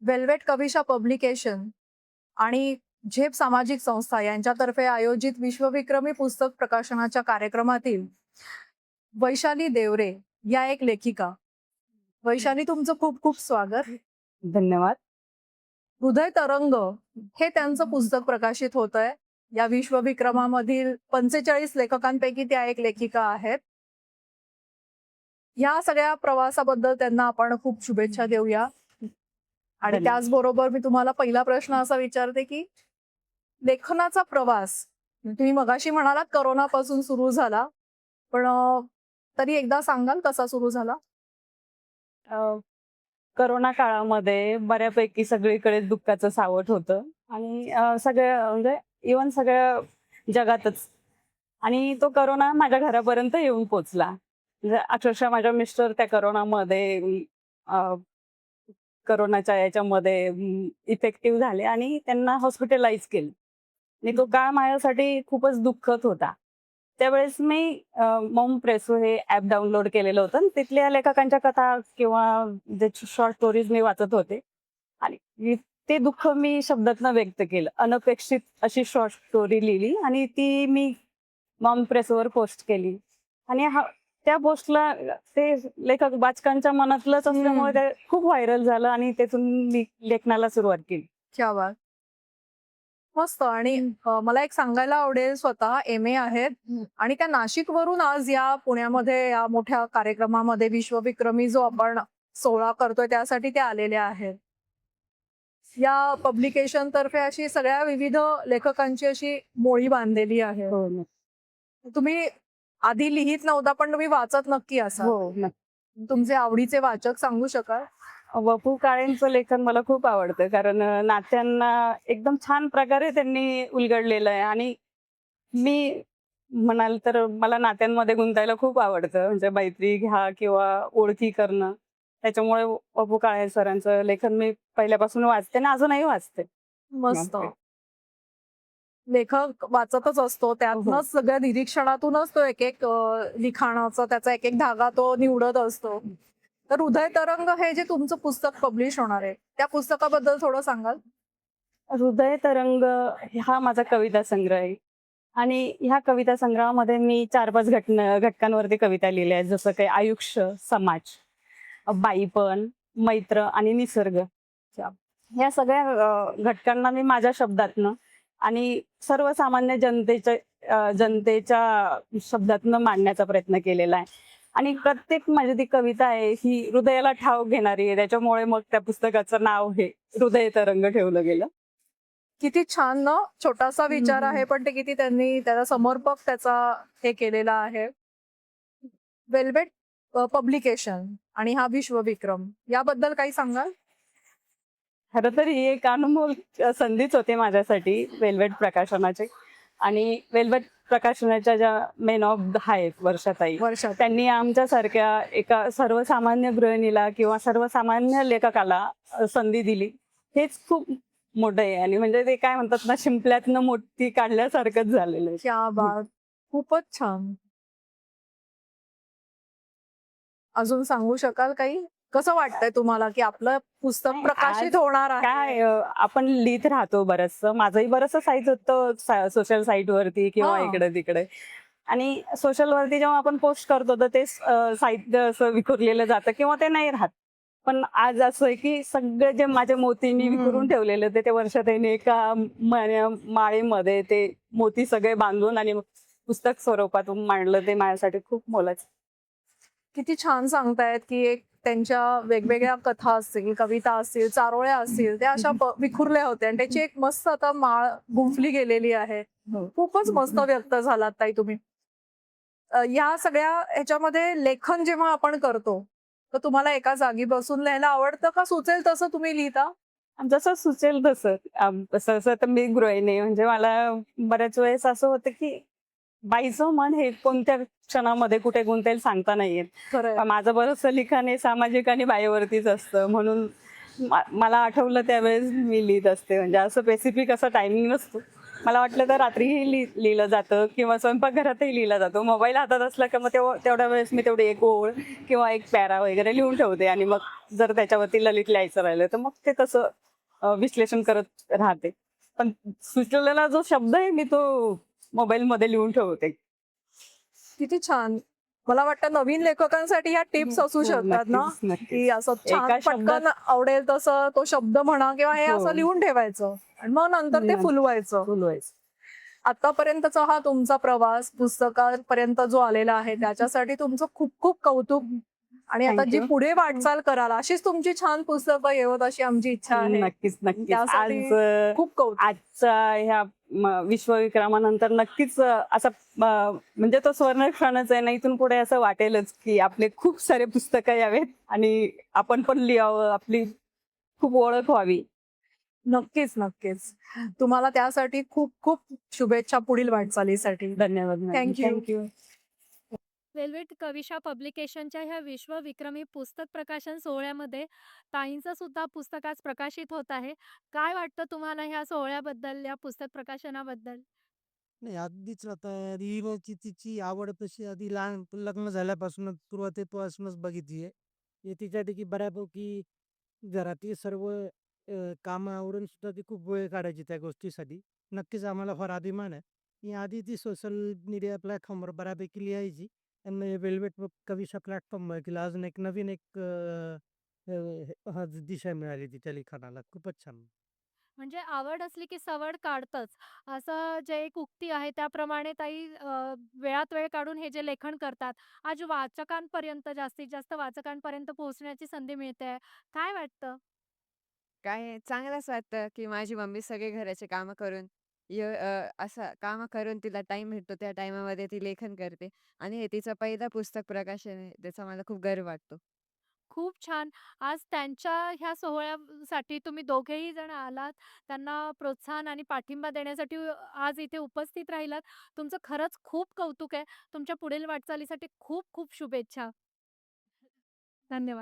Velvet Kavisha publication आणि झेप सामाजिक संस्था यांच्यातर्फे आयोजित विश्वविक्रमी पुस्तक प्रकाशनाच्या कार्यक्रमातील वैशाली देवरे या एक लेखिका. वैशाली, तुमचं खूप खूप स्वागत. धन्यवाद. हृदय तरंग हे त्यांचं पुस्तक प्रकाशित होत आहे. या विश्वविक्रमामधील 45 लेखकांपैकी त्या एक लेखिका आहेत. या सगळ्या प्रवासाबद्दल त्यांना आपण खूप शुभेच्छा देऊया. आणि धन्यवाद. त्याचबरोबर मी तुम्हाला पहिला प्रश्न असा विचारते की लेखनाचा प्रवास तुम्ही मगाशी म्हणालात करोनापासून सुरू झाला, पण तरी एकदा सांगाल कसा सुरू झाला? अ, करोना काळामध्ये बऱ्यापैकी सगळीकडे दुःखाचं सावट होतं आणि सगळ्या म्हणजे इव्हन सगळ्या जगातच. आणि तो करोना माझ्या घरापर्यंत येऊन पोचला. म्हणजे अक्षरशः माझ्या मिस्टर त्या करोनामध्ये करोनाच्या याच्यामध्ये इफेक्टिव्ह झाले आणि त्यांना हॉस्पिटलाइज केलं. आणि तो काळ माझ्यासाठी खूपच दुःखद होता. त्यावेळेस मी मॉम प्रेसो हे ॲप डाउनलोड केलेलं होतं आणि तिथल्या लेखकांच्या कथा किंवा जे शॉर्ट स्टोरीज मी वाचत होते आणि ते दुःख मी शब्दातनं व्यक्त केलं. अनपेक्षित अशी शॉर्ट स्टोरी लिहिली आणि ती मी मॉम प्रेसोवर पोस्ट केली. आणि त्या पोस्टला ते लेखक वाचकांच्या मनातलंच असल्यामुळे ते खूप व्हायरल झालं आणि त्यातून मी लेखनाला सुरुवात केली. क्या बात. मस्त. आणि मला एक सांगायला आवडेल, स्वतः MA आहेत आणि त्या नाशिकवरून आज या पुण्यामध्ये या मोठ्या कार्यक्रमामध्ये विश्वविक्रमी जो आपण सोहळा करतोय त्यासाठी ते आलेले आहेत. या पब्लिकेशन तर्फे अशी सगळ्या विविध लेखकांची अशी मोळी बांधलेली आहे. हो ना. तुम्ही आधी लिहित नव्हता, पण तुम्ही वाचत नक्की असाल. हो ना. तुमचे आवडीचे वाचक सांगू शकाल? वपू काळेंचं लेखन मला खूप आवडतं कारण नात्यांना एकदम छान प्रकारे त्यांनी उलगडलेलं आहे. आणि मी म्हणाल तर मला नात्यांमध्ये गुंतायला खूप आवडतं. म्हणजे मैत्री घ्या किंवा ओळखी करणं. त्याच्यामुळे वपू काळे सरांचं लेखन मी पहिल्यापासून वाचते आणि अजूनही वाचते. मस्त. लेखक वाचतच असतो, त्यातनच सगळ्या निरीक्षणातूनच तो एक एक लिखाणाचा त्याचा एक एक धागा तो निवडत असतो. तर हृदय तरंग हे जे तुमचं पुस्तक पब्लिश होणार आहे, त्या पुस्तकाबद्दल थोडं सांगाल? हृदय तरंग हा माझा कविता संग्रह आहे. आणि ह्या कविता संग्रहामध्ये मी 4-5 घटकांवरती कविता लिहिल्या आहेत. जसं काही आयुष्य, समाज, बाईपण, मैत्र आणि निसर्ग. ह्या सगळ्या घटकांना मी माझ्या शब्दातनं आणि सर्वसामान्य जनतेच्या शब्दातनं मांडण्याचा प्रयत्न केलेला आहे. आणि प्रत्येक माझी ती कविता आहे ही हृदयाला ठाव घेणारी आहे. त्याच्यामुळे मग त्या पुस्तकाचं नाव हे हृदय तरंग ठेवलं गेलं. किती छान ना, छोटासा विचार आहे, पण ते किती त्यांनी त्याला समर्पक त्याचा हे केलेला आहे. वेल्वेट पब्लिकेशन आणि हा विश्वविक्रम याबद्दल काही सांगाल? खरं तर ही एक अनमोल संधीच होते माझ्यासाठी वेल्वेट प्रकाशनाची. आणि वेल्वेट प्रकाशनाच्या ज्या मेन ऑफ आहेत वर्षाताई, त्यांनी आमच्यासारख्या एका सर्वसामान्य गृहिणीला किंवा सर्वसामान्य लेखकाला संधी दिली. हेच खूप मोठं आहे. आणि म्हणजे ते काय म्हणतात ना, शिंपल्यातनं मोठी काढल्यासारखंच झालेलं आहे. क्या बात. खूपच छान. अजून सांगू शकाल काही? कसं वाटतंय तुम्हाला की आपलं पुस्तक प्रकाशित होणार आहे? काय आपण लिहित राहतो बरंचसं. माझंही बरंचसं साईट होतं सोशल साईट वरती किंवा इकडे तिकडे. आणि सोशल वरती जेव्हा आपण पोस्ट करतो तर ते साहित्य असं विखुरलेलं जातं किंवा ते नाही राहत. पण आज असं आहे की सगळे जे माझे मोती मी विखुरून ठेवलेले होते ते वर्षाताईने एका माळेमध्ये ते मोती सगळे बांधून आणि पुस्तक स्वरूपातून मांडलं. ते माझ्यासाठी खूप मोलाचं. किती छान सांगतायत की एक त्यांच्या वेगवेगळ्या कथा असतील, कविता असतील, चारोळ्या असतील, त्या अशा विखुरल्या होत्या आणि त्याची एक मस्त आता माळ गुंफली गेलेली आहे. खूपच मस्त व्यक्त झालात ताई तुम्ही. या सगळ्या ह्याच्यामध्ये लेखन जेव्हा आपण करतो तर तुम्हाला एका जागी बसून लिहायला आवडतं का सुचेल तसं तुम्ही लिहिता? जसं सुचेल तसं. सहसा तर मी गृहिणी म्हणजे मला बऱ्याच वेळेस असं होतं की बाईचं मन हे कोणत्या क्षणामध्ये कुठे गुंतेल सांगता नाही येत. खरंय. माझं बरंचसं लिखाण हे सामाजिक आणि बाईवरतीच असतं. म्हणून मला आठवलं त्यावेळेस मी लिहित असते. म्हणजे असं स्पेसिफिक असा टायमिंग नसतो. मला वाटलं तर रात्रीही लिहिलं जातं किंवा स्वयंपाकघरातही लिहिलं जातं. मोबाईल हातात असला की मग तेवढ्या वेळेस मी तेवढी एक ओळ किंवा एक पॅरा वगैरे लिहून ठेवते आणि मग जर त्याच्यावरती ललित लिहायचं राहिलं तर मग ते तसं विश्लेषण करत राहते. पण सुचलेला जो शब्द आहे मी तो मोबाईलमध्ये लिहून ठेवते. किती छान. मला वाटतं नवीन लेखकांसाठी ह्या टिप्स असू हो, शकतात ना, नक्कीच, नक्कीच. की असं छान एका शब्दात पटकन आवडेल तसं तो शब्द म्हणा किंवा हे हो. असं लिहून ठेवायचं आणि मग नंतर ते फुलवायचं. फुलवायचं. आतापर्यंतचा हा तुमचा प्रवास पुस्तकापर्यंत जो आलेला आहे त्याच्यासाठी तुमचं खूप खूप कौतुक. आणि आता Thank जी you. पुढे वाटचाल कराल अशीच तुमची छान पुस्तकं येवोत अशी आमची इच्छा आहे. नक्कीच, नक्कीच. त्यासाठी आज खूप कौतुक. आजच्या ह्या विश्वविक्रमानंतर नक्कीच असा म्हणजे तो स्वर्णक्षणच आहे ना, इथून पुढे असं वाटेलच की आपले खूप सारे पुस्तकं यावेत आणि आपण पण लिहावं, आपली खूप ओळख व्हावी. नक्कीच नक्कीच. तुम्हाला त्यासाठी खूप खूप शुभेच्छा पुढील वाटचालीसाठी. धन्यवाद madam. Thank you. Thank you. Velvet Kavisha पब्लिकेशनच्या ह्या विश्वविक्रमी पुस्तक प्रकाशन सोहळ्यामध्ये ताईंचं सुद्धा पुस्तक आज प्रकाशित होत आहे. काय वाटतं तुम्हाला ह्या सोहळ्याबद्दल, या पुस्तक प्रकाशनाबद्दल? नाही, अगदीच आता लिहिण्याची तिची आवड तशी आधी लहान लग्न झाल्यापासूनच सुरुवातीपासूनच बघितली आहे. हे तिच्यापैकी बऱ्यापैकी घरातील सर्व कामं आवरून सुद्धा ती खूप वेळ काढायची त्या गोष्टीसाठी. नक्कीच आम्हाला फार अभिमान आहे. की आधी ती सोशल मीडिया प्लॅटफॉर्मवर बऱ्यापैकी लिहायची आणि वेल्वेट कविता प्लॅटफॉर्मवर तिला अजून एक नवीन एक दिशा मिळाली तिच्या लिखाणाला. खूपच छान. म्हणजे आवड असली की सवड काढतंच. असं जे एक उक्ती आहे त्याप्रमाणे ताई वेळात वेळ काढून हे जे लेखन करतात, आज वाचकांपर्यंत जास्तीत जास्त वाचकांपर्यंत पोहोचण्याची संधी मिळते. काय वाटतं? काय चांगलंच वाटतं, की माझी मम्मी सगळे घराचे कामं करून असं कामं करून तिला टाईम भेटतो त्या टाईमामध्ये ती लेखन करते आणि हे तिचं पहिलं पुस्तक प्रकाशन आहे. त्याचा मला खूप गर्व वाटतो. खूप छान. आज त्यांच्या ह्या सोहळ्यासाठी तुम्ही दोघेही जण आलात. त्यांना प्रोत्साहन आणि पाठिंबा देण्यासाठी आज इथे उपस्थित राहिलात. तुमचं खरंच खूप कौतुक आहे. तुमच्या पुढील वाटचालीसाठी खूप खूप शुभेच्छा. धन्यवाद.